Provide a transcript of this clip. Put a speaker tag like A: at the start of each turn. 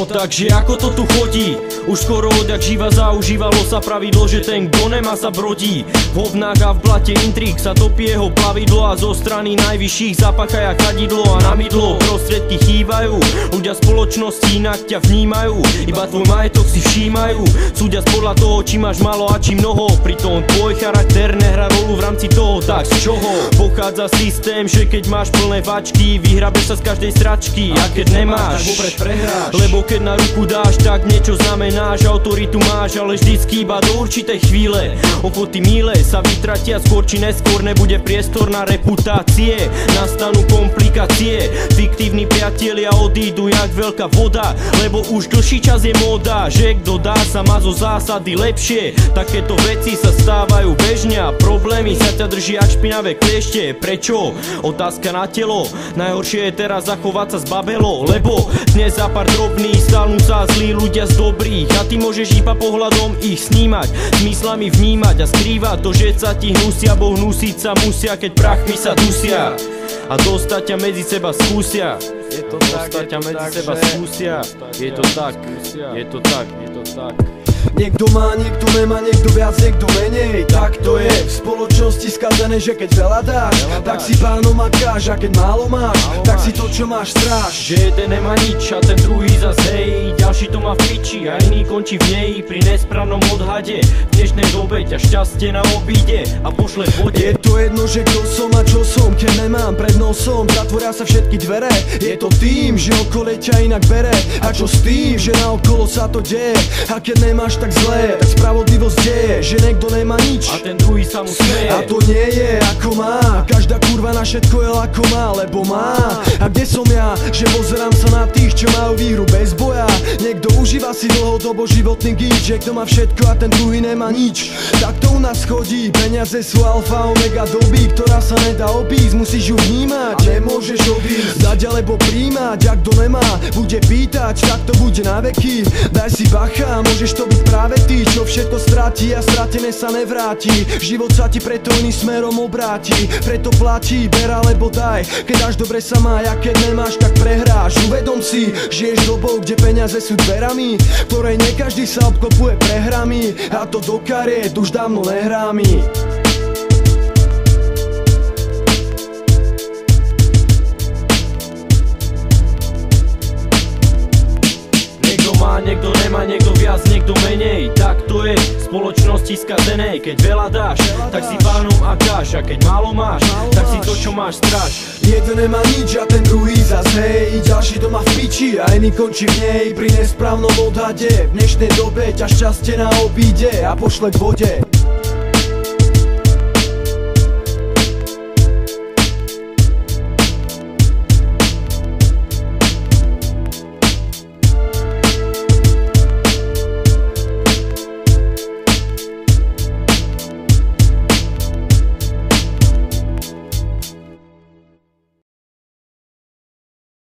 A: No takže ako to tu chodí? Už skoro odjak živa zaužívalo sa pravidlo, že ten kto nemá sa brodí. V hovnách a v blate intrík sa topí jeho plavidlo a zo strany najvyšších zapachaja kadidlo a na mydlo prostriedky chýbajú. Ľudia spoločnosti inak ťa vnímajú, iba tvoj majetok si všímajú. Súdia podľa toho, či máš málo a či mnoho, pritom tvoj charakter nehrá rolu v rámci toho. Tak z čoho pochádza systém, že keď máš plné vačky, vyhrabeš sa z každej stračky, a keď nemáš, tak vopred prehráš. Lebo keď na ruku dáš, tak niečo znamenáš, autoritu máš, ale vždycky iba do určitej chvíle. Ochoty míle sa vytratia, skôr či neskôr nebude priestor na reputácie. Nastanú komplikácie, fiktívni priatelia odídu jak veľká voda, lebo už dlhší čas je móda, že kto dá sa má zo zásady lepšie. Takéto veci sa stávajú bežne a problémy sa ťa drží jak špinavé kliešte. Prečo? Otázka na telo. Najhoršie je teraz zachovať sa z babelo, lebo dnes za pár drobných stanú sa zlí ľudia z dobrých a ty môžeš iba pohľadom ich snímať, zmyslami vnímať a skrývať to, že sa ti hnusia, bo hnusiť sa musia, keď prachmi sa dusia a dostať ťa medzi seba skúsia. Je to tak, je to tak, je to tak, je to tak.
B: Niekto má, niekto nemá, niekto viac, niekto menej. Tak to je v spoločnosti skazené, že keď veľa dáš, tak si pánom makáš, a keď málo máš, tak si to, čo máš, stráž.
A: Že jeden nemá nič a ten druhý zas hej, ďalší to má v piči a iný končí v nej pri nesprávnom odhade. V dnešnej dobe ťa šťastie na obíde a pošle v vode.
B: Je to jedno, že kto som a čo som, keď nemám pred nosom, zatvoria sa všetky dvere. Je to tým, že okolie ťa inak bere, a čo s tým, že naokolo sa to deje. A keď nemáš tak zlé, tak spravodlivosť deje, že niekto nemá nič
A: a ten druhý sa mu smeje.
B: A to nie je ako má, každá kurva na všetko je ako má, lebo má. A kde som ja, že pozerám sa na tých, čo majú výhru bez boja. Niekto užíva si dlhodobo životný gíč, že kto má všetko a ten druhý nemá nič. Tak to u nás chodí, peniaze sú alfa omega doby, ktorá sa nedá obísť, musíš ju vnímať a nemôžeš odísť, dať alebo príjmať. A kto nemá, bude pýtať, tak to bude na veky. Daj si bacha, môžeš to byť práve ty, čo všetko stratí a stratené sa nevráti. Život sa ti preto iným smerom obráti, preto platí, ber alebo daj. Keď až dobre sa má, a keď nemáš, tak prehráš. Uvedom si, žiješ dobou, kde peniaze sú dverami, ktorej nie každý sa obklopuje prehrami, a to do kariet už dávno nehrá mi.
A: Niekto nemá, niekto viac, niekto menej. Tak to je v spoločnosti skazenej. Keď veľa dáš, tak si pánom akáš, a keď málo máš, tak si to, čo máš, stráž.
B: Jeden nemá nič a ten druhý zas hej, ďalší to má v piči a iný končí v nej pri nesprávnom odhade. V dnešnej dobe ťa šťastie na obíde a pošle k vode.